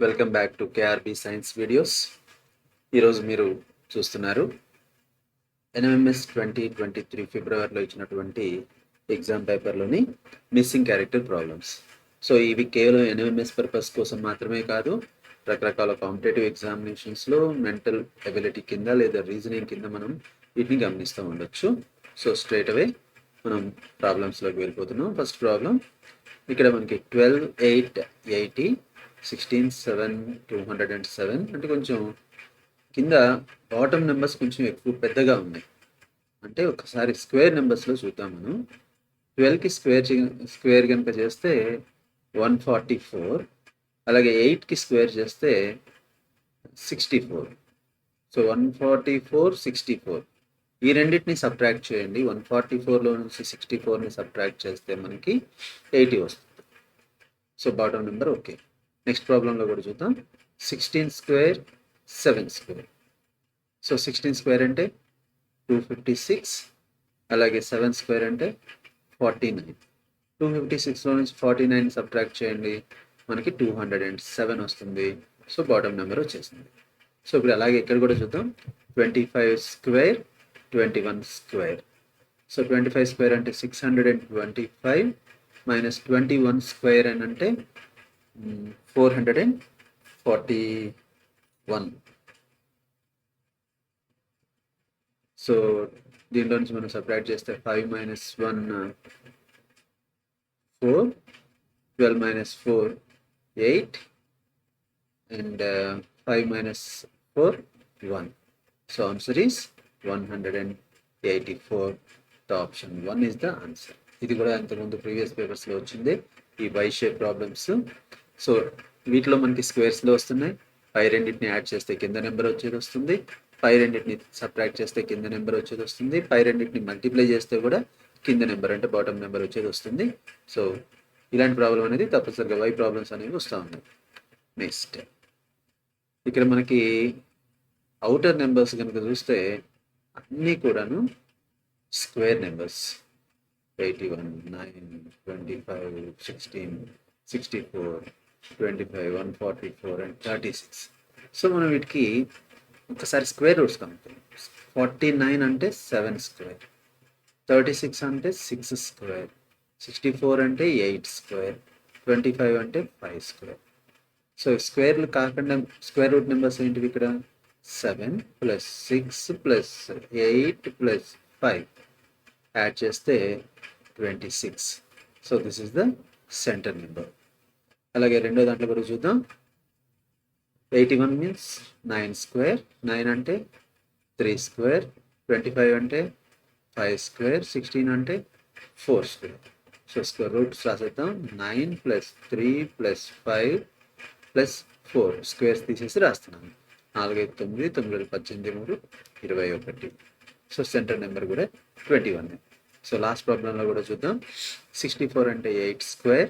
Welcome back to KRB science videos. ఈరోజు మీరు చూస్తున్నారు ఎన్ఎంఎస్ 2023 ఫిబ్రవరిలో ఇచ్చినటువంటి ఎగ్జామ్ పేపర్లోని మిస్సింగ్ క్యారెక్టర్ ప్రాబ్లమ్స్. సో ఇవి కేవలం ఎన్ఎంఎస్ పర్పస్ కోసం మాత్రమే కాదు, రకరకాల కాంపిటేటివ్ ఎగ్జామినేషన్స్లో మెంటల్ ఎబిలిటీ కింద లేదా రీజనింగ్ కింద మనం వీటిని గమనిస్తూ ఉండొచ్చు. సో స్ట్రైట్ అవే మనం ప్రాబ్లమ్స్లోకి వెళ్ళిపోతున్నాం. ఫస్ట్ ప్రాబ్లం ఇక్కడ మనకి 12,880 16,7 207 అంటే కొంచెం కింద బాటమ్ నెంబర్స్ కొంచెం ఎక్కువ పెద్దగా ఉన్నాయి. అంటే ఒకసారి స్క్వేర్ నెంబర్స్లో చూద్దాం. మనం 12కి స్క్వేర్ కనుక చేస్తే 144, అలాగే 8కి స్క్వేర్ చేస్తే 64. సో 144 64 ఈ రెండింటిని సబ్ట్రాక్ట్ చేయండి. 144లో నుంచి 64ని సబ్ట్రాక్ట్ చేస్తే మనకి 80 వస్తుంది. So bottom number okay. Next ప్రాబ్లంలో కూడా చూద్దాం. 16 స్క్వేర్ 7 స్క్వేర్. సో 16 స్క్వేర్ అంటే 256, అలాగే 7 స్క్వేర్ అంటే 49. 256లో నుంచి 49 సబ్ట్రాక్ట్ చేయండి, మనకి 207 వస్తుంది. సో బాటమ్ నెంబర్ వచ్చేసింది. సో ఇప్పుడు అలాగే ఇక్కడ కూడా చూద్దాం. 25 స్క్వేర్ 21 స్క్వేర్. సో 25 స్క్వేర్ అంటే 625 మైనస్ 21 స్క్వేర్ అని అంటే 441. సో దీనిలో నుంచి మనం సబ్ట్రాక్ట్ చేస్తే 5 minus 1 4, 12 minus 4 8, and 5 minus 4 1. So answer is 184. The option 1 is the answer. ఇది కూడా అంతకుముందు ప్రీవియస్ పేపర్స్లో వచ్చింది, ఈ వై షేప్ ప్రాబ్లమ్స్. సో వీటిలో మనకి స్క్వేర్స్లో వస్తున్నాయి. పై రెండింటిని యాడ్ చేస్తే కింద నెంబర్ వచ్చేది వస్తుంది, పై రెండింటిని సబ్ట్రాక్ట్ చేస్తే కింద నెంబర్ వచ్చేది వస్తుంది, పై రెండింటిని మల్టిప్లై చేస్తే కూడా కింద నెంబర్ అంటే బాటమ్ నెంబర్ వచ్చేది వస్తుంది. సో ఇలాంటి ప్రాబ్లం అనేది తప్పనిసరిగా వై ప్రాబ్లమ్స్ అనేవి వస్తూ ఉన్నాయి. నెక్స్ట్ ఇక్కడ మనకి అవుటర్ నెంబర్స్ కనుక చూస్తే అన్నీ కూడాను స్క్వేర్ నెంబర్స్. 81 9 25 16 64 25 144 అండ్ 36. సో మనం వీటికి ఒకసారి స్క్వేర్ రూట్స్ కనుక్కుంటాం. 49 అంటే 7 స్క్వేర్, 36 అంటే 6 స్క్వేర్, 64 అంటే 8 స్క్వేర్, 25 అంటే 5 స్క్వేర్. సో స్క్వేర్లు కాకుండా స్క్వేర్ రూట్ నెంబర్స్ ఏంటివి ఇక్కడ? 7 ప్లస్ 6 ప్లస్ 8 ప్లస్ 5 యాడ్ చేస్తే 26. So this is the centre number. అలాగే రెండో దాంట్లో కూడా చూద్దాం. 81 మీన్స్ 9 స్క్వేర్, 9 అంటే 3 స్క్వేర్, 25 అంటే 5 స్క్వేర్, 16 అంటే 4 స్క్వేర్. సో స్క్వేర్ రూట్స్ రాసేద్దాం. 9 ప్లస్ 3 ప్లస్ 5 ప్లస్ 4 స్క్వేర్స్ తీసేసి రాస్తున్నాను. 4 5 9 9 18 3 21. సో సెంటర్ నెంబర్ కూడా 21. సో లాస్ట్ ప్రాబ్లంలో కూడా చూద్దాం. 64 అంటే 8 స్క్వేర్,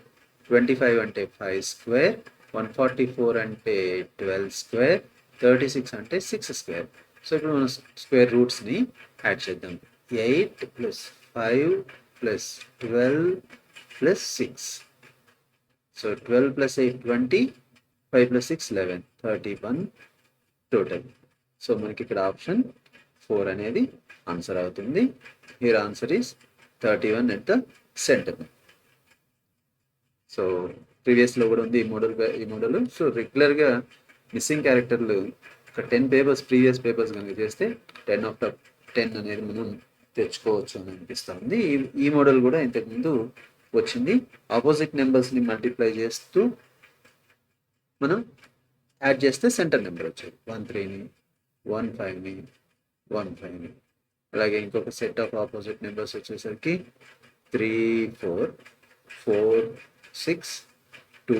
25 అంటే 5 స్క్వేర్, 144 అంటే 12 స్క్వేర్, 36 అంటే 6 స్క్వేర్. సో ఇప్పుడు మనం స్క్వేర్ రూట్స్ని యాడ్ చేద్దాం. 8 plus 5 plus 12 plus 6. So 12 plus 8 20, 5 plus 6 11, 31 total. So మనకి ఇక్కడ ఆప్షన్ 4 అనేది ఆన్సర్ అవుతుంది. Here answer is 31 at the centre. So ప్రీవియస్లో కూడా ఉంది ఈ మోడల్. సో రెగ్యులర్గా మిస్సింగ్ క్యారెక్టర్లు ఒక 10 పేపర్స్ ప్రీవియస్ పేపర్స్ కనుక చేస్తే 10 ఆఫ్ ద 10 అనేది మనం తెచ్చుకోవచ్చు అని అనిపిస్తుంది. ఈ మోడల్ కూడా ఇంతకుముందు వచ్చింది. ఆపోజిట్ నెంబర్స్ని మల్టిప్లై చేస్తూ మనం యాడ్ చేస్తే సెంటర్ నెంబర్ వచ్చేది. 13ని 15ని 15ని. అలాగే ఇంకొక సెట్ ఆఫ్ ఆపోజిట్ నెంబర్స్ వచ్చేసరికి 3 4 4 6 2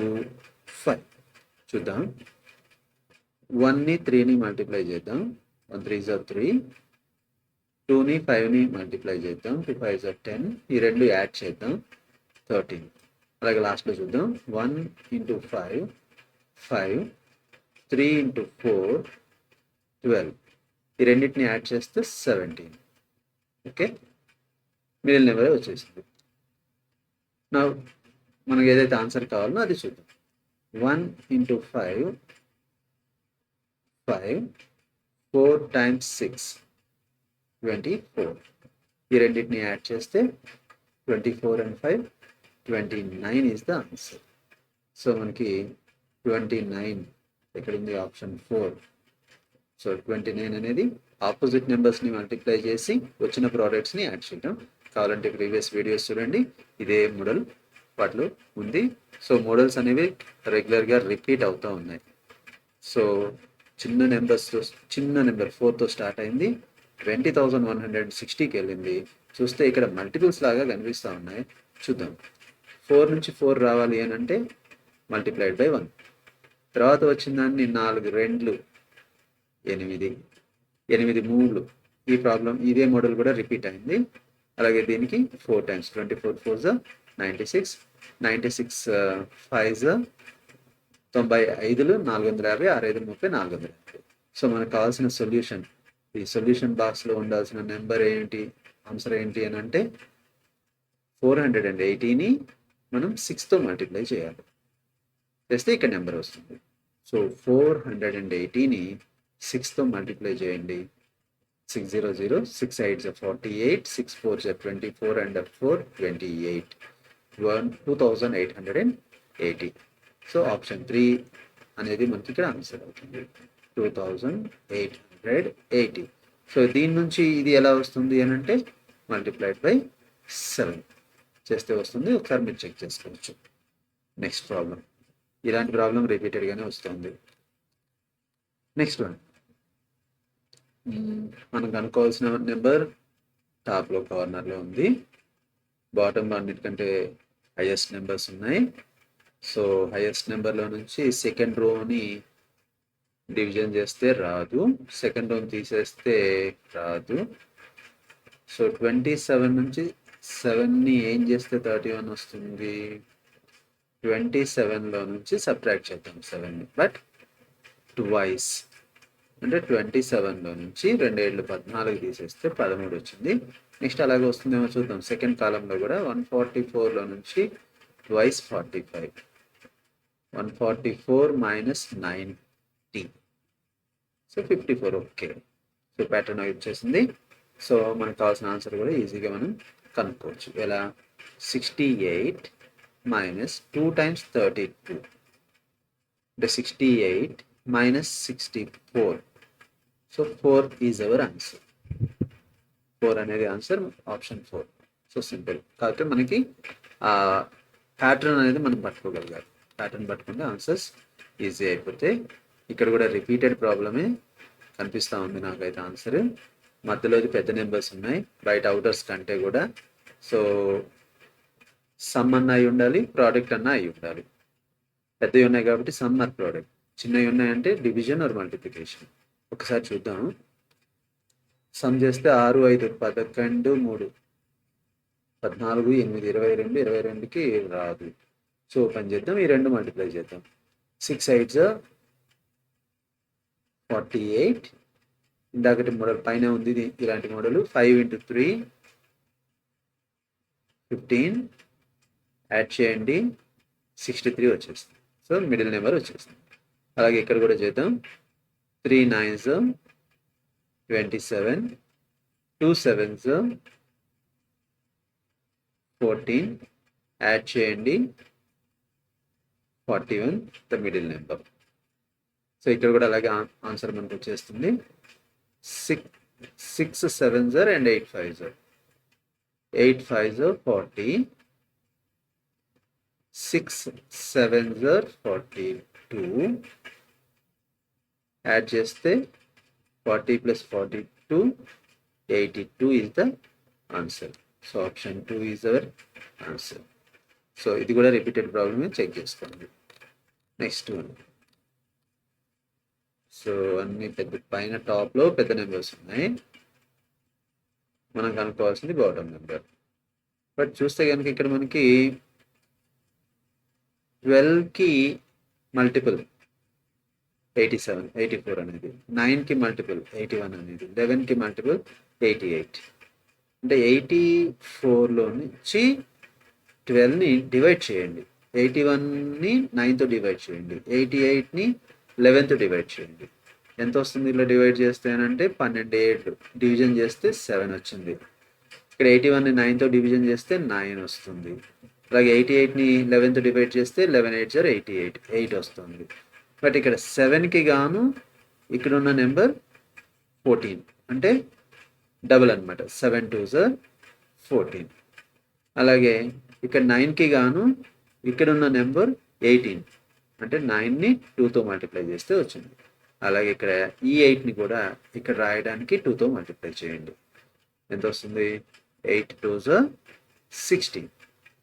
5. చూద్దాం. 1ని 3ని మల్టిప్లై చేద్దాం. 1 3 is 3, 2ని 5ని మల్టిప్లై చేద్దాం. 2 5 is 10. ఈ రెండు యాడ్ చేద్దాం. 13. అలాగే లాస్ట్లో చూద్దాం. 1 into 5 5, 3 into 4 12. ఈ రెండింటిని యాడ్ చేస్తే 17. ఓకే, మిడిల్ నెంబర్ వచ్చేసింది. నా మనకు ఏదైతే ఆన్సర్ కావాలో అది చూద్దాం. 1 into 5, 5, 4 times 6, 24. ఈ రెండింటిని యాడ్ చేస్తే 24 and 5, 29 is the answer. So మనకి 29 ఇక్కడ ఉంది ఆప్షన్ 4. సో 29 అనేది ఆపోజిట్ నెంబర్స్ని మల్టిప్లై చేసి వచ్చిన ప్రోడక్ట్స్ని యాడ్ చేయడం. కావాలంటే ప్రీవియస్ వీడియోస్ చూడండి, ఇదే మోడల్ వాటిలో ఉంది. సో మోడల్స్ అనేవి రెగ్యులర్గా రిపీట్ అవుతూ ఉన్నాయి. సో చిన్న నెంబర్ 4తో స్టార్ట్ అయింది, 20,160కి వెళ్ళింది. చూస్తే ఇక్కడ మల్టిపుల్స్ లాగా కనిపిస్తూ ఉన్నాయి. చూద్దాం. 4 నుంచి 4 రావాలి అని అంటే మల్టిప్లైడ్ బై 1. తర్వాత వచ్చిన దాన్ని 4 2 8, 8 3. ఈ ప్రాబ్లం ఇదే మోడల్ కూడా రిపీట్ అయింది. అలాగే దీనికి 4 times, 24 4s 96, 96 5s 95, 450, 6 5 30, 450. సో మనకు కావాల్సిన సొల్యూషన్, ఈ సొల్యూషన్ బాక్స్లో ఉండాల్సిన నెంబర్ ఏంటి, ఆన్సర్ ఏంటి అని అంటే 480ని మనం 6తో మల్టిప్లై చేయాలి, చేస్తే ఇక్కడ నెంబర్ వస్తుంది. సో 480ని 6తో మల్టిప్లై చేయండి. 6 0 0, 6 8 48, 6 4 24 and 4 28, 2880. సో ఆప్షన్ 3 అనేది మనకి ఇక్కడ ఆన్సర్ అవుతుంది, 2880. సో దీని నుంచి ఇది ఎలా వస్తుంది అని అంటే మల్టిప్లైడ్ బై 7 చేస్తే వస్తుంది. ఒకసారి మీరు చెక్ చేసుకోవచ్చు. నెక్స్ట్ ప్రాబ్లం, ఇలాంటి ప్రాబ్లం రిపీటెడ్గానే వస్తుంది. నెక్స్ట్ వన్, మనం కనుక్కోవాల్సిన నెంబర్ టాప్లో కార్నర్లో ఉంది, బాటంలో అన్నిటికంటే హైయెస్ట్ నెంబర్స్ ఉన్నాయి. సో హైయెస్ట్ నెంబర్లో నుంచి సెకండ్ రోని డివిజన్ చేస్తే రాదు, సెకండ్ రోని తీసేస్తే రాదు. సో 27 నుంచి 7ని ఏం చేస్తే 31 వస్తుంది. 27లో నుంచి సబ్ట్రాక్ట్ చేద్దాం 7ని, బట్ ట్వైస్ అంటే 27లో నుంచి 2 7 14 తీసేస్తే 13 వచ్చింది. నెక్స్ట్ అలాగే వస్తుందేమో చూద్దాం. సెకండ్ కాలంలో కూడా 144లో నుంచి twice 45, 144 minus 90, so 54. Okay, so pattern వచ్చేసింది. సో మనకు కావాల్సిన ఆన్సర్ కూడా ఈజీగా మనం కనుక్కోవచ్చు. ఎలా, 68 minus 2 times 32, అంటే 68 minus 64. So 4 is our answer. 4 అనేది ఆన్సర్, ఆప్షన్ 4. So simple. కాబట్టి మనకి ప్యాటర్న్ అనేది మనం పట్టుకోగలగాలి. ప్యాటర్న్ పట్టుకుంటే ఆన్సర్స్ ఈజీ అయిపోతాయి. ఇక్కడ కూడా రిపీటెడ్ ప్రాబ్లమే కనిపిస్తూ ఉంది నాకైతే ఆన్సర్. మధ్యలోది పెద్ద నెంబర్స్ ఉన్నాయి, బయట అవుటర్స్ కంటే కూడా. సో సమ్ అన్న అయి ఉండాలి, ప్రోడక్ట్ అన్న అయి ఉండాలి. పెద్దవి ఉన్నాయి కాబట్టి సమ్ ఆర్ ప్రోడక్ట్, చిన్నవి ఉన్నాయంటే డివిజన్ ఆర్ మల్టిప్లికేషన్. ఒకసారి చూద్దాం. సమ్ చేస్తే 6 5 11 3 14 8 22, 22కి రాదు. సో ఓపెన్ చేద్దాం, ఈ 2 మల్టిప్లై చేద్దాం. 6 8 48, ఇందాకటి మోడల్ పైన ఉంది ఇలాంటి మోడల్. 5 into 3 15, యాడ్ చేయండి 63 వచ్చేస్తుంది. సో మిడిల్ నెంబర్ వచ్చేస్తుంది. అలాగే ఇక్కడ కూడా చేద్దాం. 3 9s 27, 2 7s 14, యాడ్ చేయండి 41, ద మిడిల్ నెంబర్. సో ఇక్కడ కూడా అలాగే ఆన్సర్ మనకు వచ్చేస్తుంది. 6 7s and 8 5s, 8 5s 40, 6 7s 42, add చేస్తే 40 plus 42 82 is the answer. So option 2 is our answer. So ఇది కూడా రిపీటెడ్ ప్రాబ్లమే, చెక్ చేసుకోండి. Next one. సో అన్ని పెద్ద పైన టాప్లో పెద్ద నెంబర్స్ ఉన్నాయి, మనం కనుక్కోవాల్సింది బాటమ్ నెంబర్. బట్ చూస్తే కనుక ఇక్కడ మనకి 12కి మల్టిపుల్ 87 84 అనేది, 9కి మల్టిపుల్ 81 అనేది, 11కి మల్టిపుల్ 88. అంటే 84లో నుంచి 12ని డివైడ్ చేయండి. 81ని 9తో డివైడ్ చేయండి, 88ని 11తో డివైడ్ చేయండి. ఎంత వస్తుంది ఇలా డివైడ్ చేస్తే అంటే 12 7 డివిజన్ చేస్తే 7 వచ్చింది. ఇక్కడ 81ని 9తో డివిజన్ చేస్తే 9 వస్తుంది. అలాగే 88ని 11తో డివైడ్ చేస్తే 11 8 జర్ 88 8 వస్తుంది. బట్ ఇక్కడ 7కి గాను ఇక్కడ ఉన్న నెంబర్ 14 అంటే డబుల్ అనమాట, 7 2 జర్ 14. అలాగే ఇక్కడ 9కి గాను ఇక్కడ ఉన్న నెంబర్ 18 అంటే 9ని 2తో మల్టిప్లై చేస్తే వచ్చింది. అలాగే ఇక్కడ ఈ 8ని కూడా ఇక్కడ రాయడానికి 2తో మల్టిప్లై చేయండి. ఎంత వస్తుంది? 8 2 జర్ 16.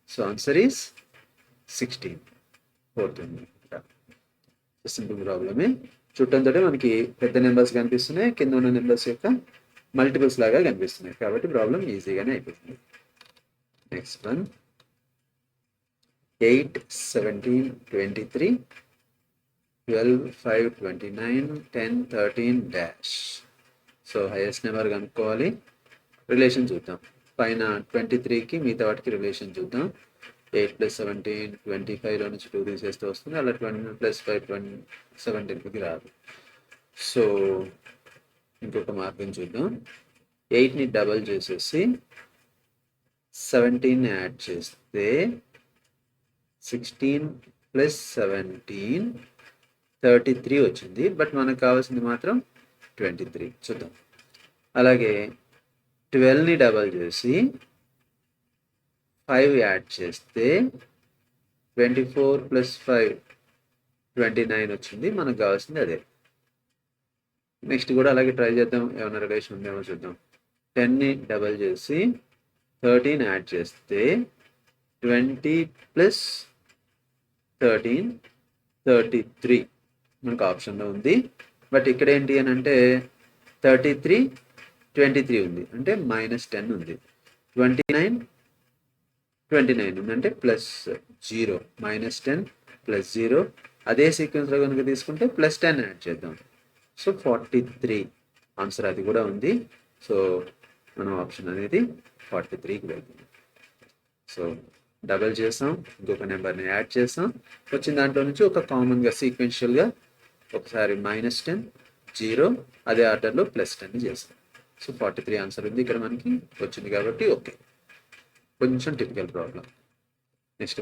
సో ఆన్సర్ ఈస్ 16 పోతుంది. సింపుల్ ప్రాబ్లమే. చుట్టంతో మనకి పెద్ద నెంబర్స్ కనిపిస్తున్నాయి, కింద ఉన్న నెంబర్స్ యొక్క మల్టిపుల్స్ లాగా కనిపిస్తున్నాయి, కాబట్టి ప్రాబ్లం ఈజీగానే అయిపోతుంది. Next one, 8 17 23 12 5 29 10 13 dash. So highest number కనుక్కోవాలి. రిలేషన్ చూద్దాం. పైన 23కి మిగతా వాటికి రిలేషన్ చూద్దాం. 8 + 17 25లో నుంచి 2 తీసేస్తే వస్తుంది. అలా 20 + 5 17కి రాదు. సో ఇంకొక మార్గం చూద్దాం. 8ని డబల్ చేసేసి 17ని యాడ్ చేస్తే 16 + 17 33 వచ్చింది. బట్ మనకు కావాల్సింది మాత్రం 23. చూద్దాం. అలాగే 12ని డబల్ చేసి 5 యాడ్ చేస్తే 24 + 5 29 వచ్చింది. మనకు కావాల్సింది అదే. నెక్స్ట్ కూడా అలాగే ట్రై చేద్దాం, ఏమైనా రిలేషన్ ఉందేమో చూద్దాం. 10ని డబల్ చేసి 13 యాడ్ చేస్తే 20 + 13 33 మనకు ఆప్షన్లో ఉంది. బట్ ఇక్కడ ఏంటి అని అంటే 33 23 ఉంది, అంటే -10 ఉంది. 29 ఉంది, అంటే +0. -10 +0. అదే సీక్వెన్స్లో కనుక తీసుకుంటే +10 యాడ్ చేద్దాం. సో 43 ఆన్సర్ అది కూడా ఉంది. సో మనం ఆప్షన్ అనేది 43కి వెళ్తుంది. సో డబల్ చేసాం, ఇంకొక నెంబర్ని యాడ్ చేసాం, వచ్చిన దాంట్లో నుంచి ఒక కామన్గా సీక్వెన్షియల్గా ఒకసారి -10 0 అదే ఆర్డర్లో +10 చేసాం. సో 43 ఆన్సర్ ఉంది ఇక్కడ మనకి వచ్చింది కాబట్టి ఓకే. కొంచెం typical problem. Next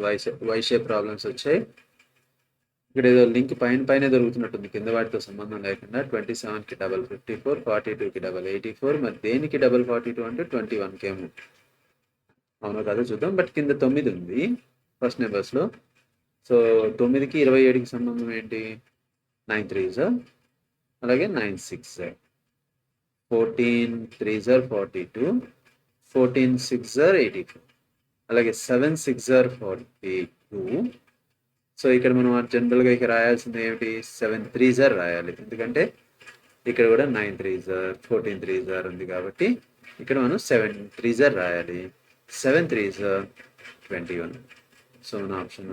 why shape problems వచ్చాయి. ఇక్కడ ఏదో లింక్ పైన దొరుకుతున్నట్టుంది, కింద వాటితో సంబంధం లేకుండా. 27కి డబల్ 54, 42కి డబల్ 84. మరి దేనికి డబల్ 42 అంటే 21కి ఏమో. అవునో కాదో చూద్దాం. బట్ కింద 9 ఉంది ఫస్ట్ నెంబర్స్లో. సో 9కి 27కి సంబంధం ఏంటి? 9 3s, అలాగే 9 6, 14 3s 42, 14 6s 84, అలాగే 7 6s 42. సో ఇక్కడ మనం జనరల్గా ఇక్కడ రాయాల్సింది ఏమిటి? 7 3s రాయాలి, ఎందుకంటే ఇక్కడ కూడా 9 3s 14 3s ఉంది కాబట్టి ఇక్కడ మనం 7 3s రాయాలి. 7 3s 21. సో మన ఆప్షన్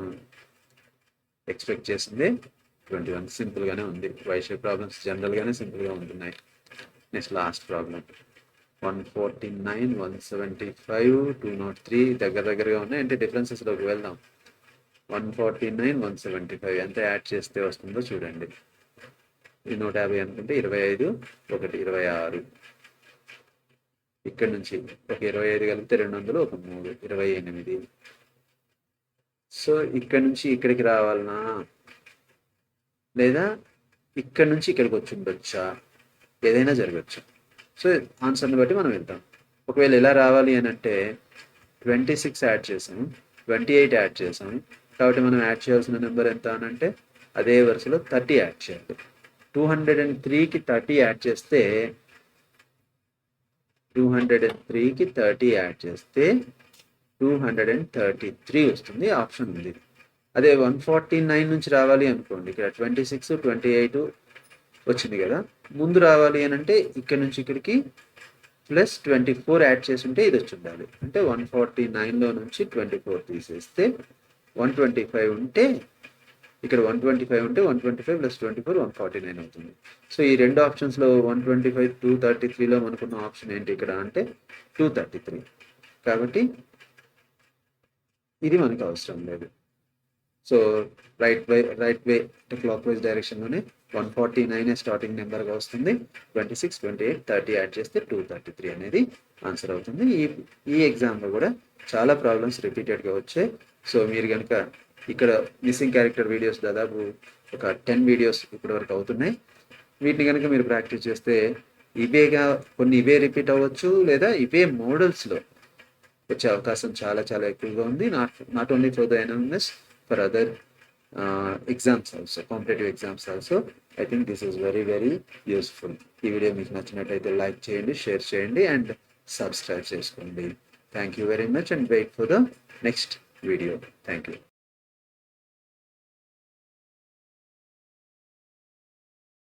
ఎక్స్పెక్ట్ చేసింది 21. సింపుల్గానే ఉంది. వై షేప్ ప్రాబ్లమ్స్ జనరల్గానే సింపుల్గా ఉంటున్నాయి. నెక్స్ట్ లాస్ట్ ప్రాబ్లం 149 175 203 దగ్గరగా ఉన్నాయి. అంటే డిఫరెన్సెస్లోకి వెళ్దాం. 149 175 ఎంత యాడ్ చేస్తే వస్తుందో చూడండి. 150 అనుకుంటే 25 1 26. ఇక్కడ నుంచి ఒక 25 కలిపితే 200, ఒక 3 28. సో ఇక్కడ నుంచి ఇక్కడికి రావాలనా, లేదా ఇక్కడ నుంచి ఇక్కడికి వచ్చి ఉండొచ్చా? ఏదైనా జరగచ్చు. సో ఆన్సర్ని బట్టి మనం వెళ్తాం. ఒకవేళ ఎలా రావాలి అని అంటే 26 యాడ్ చేసాం, 28 యాడ్ చేసాం, కాబట్టి మనం యాడ్ చేయాల్సిన నెంబర్ ఎంత అని అంటే అదే వరుసలో 30 యాడ్ చేయాలి. 203కి 30 యాడ్ చేస్తే 203కి 30 యాడ్ చేస్తే 233 వస్తుంది. ఆప్షన్ ఉంది. అదే 149 నుంచి రావాలి అనుకోండి, ఇక్కడ 26 28 వచ్చింది కదా, ముందు రావాలి అని అంటే ఇక్కడ నుంచి ఇక్కడికి +24 యాడ్ చేసి ఉంటే ఇది వచ్చి ఉండాలి. అంటే 149లో నుంచి 24 తీసేస్తే 125 ఉంటే, ఇక్కడ 125 ఉంటే 125 + 24 149 అవుతుంది. సో ఈ రెండు ఆప్షన్స్లో 125 233లో మనకున్న ఆప్షన్ ఏంటి ఇక్కడ అంటే 233. కాబట్టి ఇది మనకు అవసరం లేదు. So right way clockwise డైరెక్షన్లోనే 149 స్టార్టింగ్ నెంబర్గా వస్తుంది. 26, 28, 30 యాడ్ చేస్తే 233 అనేది ఆన్సర్ అవుతుంది. ఈ ఎగ్జామ్లో కూడా చాలా ప్రాబ్లమ్స్ రిపీటెడ్గా వచ్చాయి. సో మీరు కనుక ఇక్కడ మిస్సింగ్ క్యారెక్టర్ వీడియోస్ దాదాపు ఒక 10 వీడియోస్ ఇప్పటివరకు అవుతున్నాయి. వీటిని కనుక మీరు ప్రాక్టీస్ చేస్తే కొన్ని ఇవే రిపీట్ అవ్వచ్చు, లేదా ఇవే మోడల్స్లో వచ్చే అవకాశం చాలా చాలా ఎక్కువగా ఉంది. Not only for the NMS, for other exams also, competitive exams also. I think this is very very useful. ఈ వీడియో మీకు నచ్చినట్టయితే లైక్ చేయండి, షేర్ చేయండి అండ్ సబ్స్క్రైబ్ చేసుకోండి. Thank you very much and wait for the next video. Thank you.